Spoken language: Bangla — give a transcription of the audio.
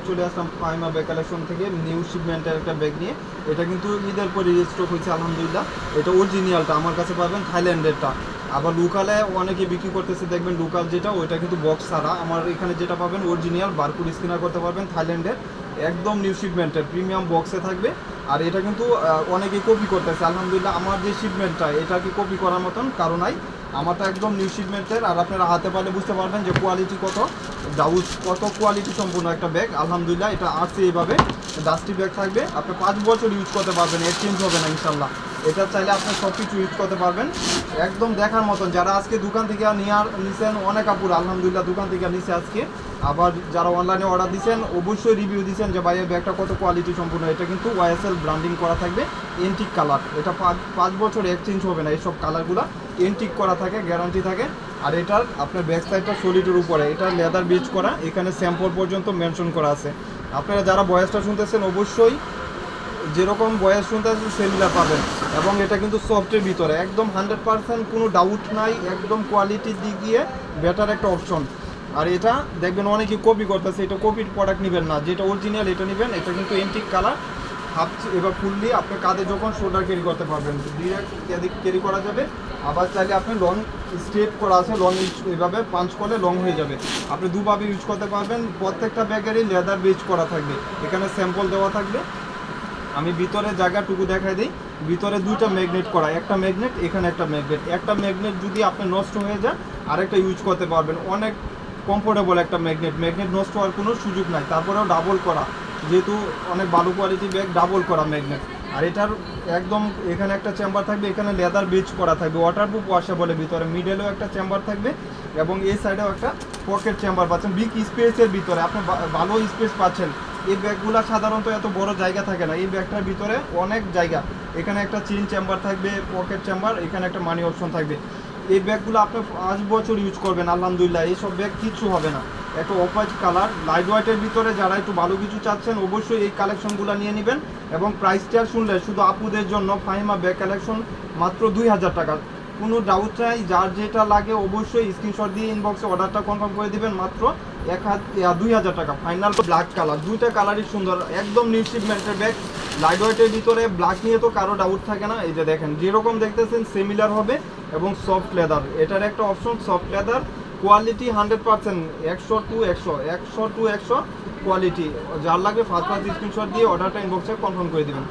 চলে আসলাম ফাইমা ব্যাগ কালেকশন থেকে নিউ শিপমেন্টের একটা ব্যাগ নিয়ে। এটা কিন্তু ঈদের পরে রিস্টক হয়েছে আলহামদুলিল্লাহ। এটা অরিজিনালটা আমার কাছে পাবেন, থাইল্যান্ডেরটা। আবার লোকালে অনেকে বিক্রি করতেছে, দেখবেন লোকাল যেটা ওইটা কিন্তু বক্স ছাড়া। আমার এখানে যেটা পাবেন অরিজিনাল, বারকোড স্ক্যানার করতে পারবেন, থাইল্যান্ডের একদম নিউ শিপমেন্টের প্রিমিয়াম বক্সে থাকবে। আর এটা কিন্তু অনেকেই কপি করতেছে আলহামদুলিল্লাহ। আমার যে শিপমেন্টটা এটা কি কপি করার মতন কারণ নাই, আমারটা একদম নিউ শিপমেন্টের। আর আপনারা হাতে পারলে বুঝতে পারবেন যে কোয়ালিটি কত, ডাউজ কত কোয়ালিটি সম্পূর্ণ একটা ব্যাগ আলহামদুলিল্লাহ। এটা আসছে এইভাবে ডাস্টি ব্যাগ থাকবে, আপনি 5 বছর ইউজ করতে পারবেন, এক্সচেঞ্জ হবে না ইনশাল্লাহ। এটা চাইলে আপনি সব কিছু ইউজ করতে পারবেন, একদম দেখার মতন। যারা আজকে দোকান থেকে নিছেন অনেক আপুর আলহামদুলিল্লাহ দোকান থেকে নিছে আজকে। আবার যারা অনলাইনে অর্ডার দিচ্ছেন অবশ্যই রিভিউ দিচ্ছেন যে ভাই এই ব্যাগটা কত কোয়ালিটি সম্পূর্ণ। এটা কিন্তু ওয়াইএসএল ব্র্যান্ডিং করা থাকবে, এন্টিক কালার। এটা 5 বছর এক্সচেঞ্জ হবে না, এইসব কালারগুলো এন্টিক করা থাকে, গ্যারান্টি থাকে। আর এটার আপনার ব্যাক সাইডটা সলিডের উপরে, এটা লেদার বিচ করা, এখানে স্যাম্পল পর্যন্ত মেনশন করা আছে। আপনারা যারা ভয়েসটা শুনতেছেন অবশ্যই যেরকম ভয়েস শুনতেছেন সেমিলার পাবেন। এবং এটা কিন্তু সফটের ভিতরে একদম 100% কোনো ডাউট নাই, একদম কোয়ালিটির দিক দিয়ে বেটার একটা অপশন। আর এটা দেখবেন অনেকে কপি করতেছে, এটা কপির প্রোডাক্ট নেবেন না, যেটা অরিজিনাল এটা নেবেন। এটা কিন্তু এন্টিক কালার, হাফ এবার ফুললি আপনি কাঁধে যখন শোল্ডার ক্যারি করতে পারবেন, ডিরেক্ট ক্যারি করা যাবে। আবার চাইলে আপনি লং স্ট্রেট করা আছে, লং এভাবে পাঞ্চ করলে লং হয়ে যাবে, আপনি দুভাবে ইউজ করতে পারবেন। প্রত্যেকটা ব্যাগেরই লেদার বেজ করা থাকবে, এখানে স্যাম্পল দেওয়া থাকবে। আমি ভিতরে জায়গাটুকু দেখাই দিই। ভিতরে 2টা ম্যাগনেট করা, একটা ম্যাগনেট এখানে একটা ম্যাগনেট। একটা ম্যাগনেট যদি আপনি নষ্ট হয়ে যায় আরেকটা ইউজ করতে পারবেন, অনেক কমফোর্টেবল একটা ম্যাগনেট নষ্ট হওয়ার কোনো সুযোগ নাই। তারপরেও ডাবল করা, যেহেতু অনেক ভালো কোয়ালিটি ব্যাগ, ডাবল করা ম্যাগনেট। আর এটার একদম এখানে একটা চেম্বার থাকবে, এখানে লেদার বেজ করা থাকবে, ওয়াটারপ্রুফ ওয়াশেবলের ভিতরে। মিডলেও একটা চেম্বার থাকবে এবং এই সাইডেও একটা পকেট চেম্বার পাচ্ছেন, বিগ স্পেসের ভিতরে আপনি ভালো স্পেস পাচ্ছেন। এই ব্যাগগুলো সাধারণত এত বড় জায়গা থাকে না, এই ব্যাগটার ভিতরে অনেক জায়গা। এখানে একটা চেইন চেম্বার থাকবে, পকেট চেম্বার, এখানে একটা মানি অপশন থাকবে। এই ব্যাগগুলো আপনি 5 বছর ইউজ করবেন আলহামদুলিল্লাহ, এইসব ব্যাগ কিচ্ছু হবে না। একটা অপাইট কালার লাইট ওয়েটের ভিতরে যারা একটু ভালো কিছু চাচ্ছেন অবশ্যই এই কালেকশনগুলো নিয়ে নেবেন। এবং প্রাইসটা শুনলে শুধু আপুদের জন্য ফাহিমা ব্যাগ কালেকশন মাত্র 2000 টাকা। কোনো ডাউট নাই, যার যেটা লাগে অবশ্যই স্ক্রিনশট দিয়ে ইনবক্সে অর্ডারটা কনফার্ম করে দিবেন। মাত্র 2000 টাকা ফাইনাল। ব্ল্যাক কালার, 2টা কালারই সুন্দর, একদম নিউ শিপমেন্টের ব্যাগ, লাইট ওয়েটের ভিতরে। ব্ল্যাক নিয়ে তো কারো ডাউট থাকে না। এই যে দেখেন যেরকম দেখতেছেন সিমিলার হবে এবং সফট লেদার, এটার একটা option soft leather. Quality 100%, 100 to 100 quality. যার লাগবে ফার্স্ট স্ক্রিনশট দিয়ে অর্ডারটা ইনবক্সে কনফার্ম করে দেবেন।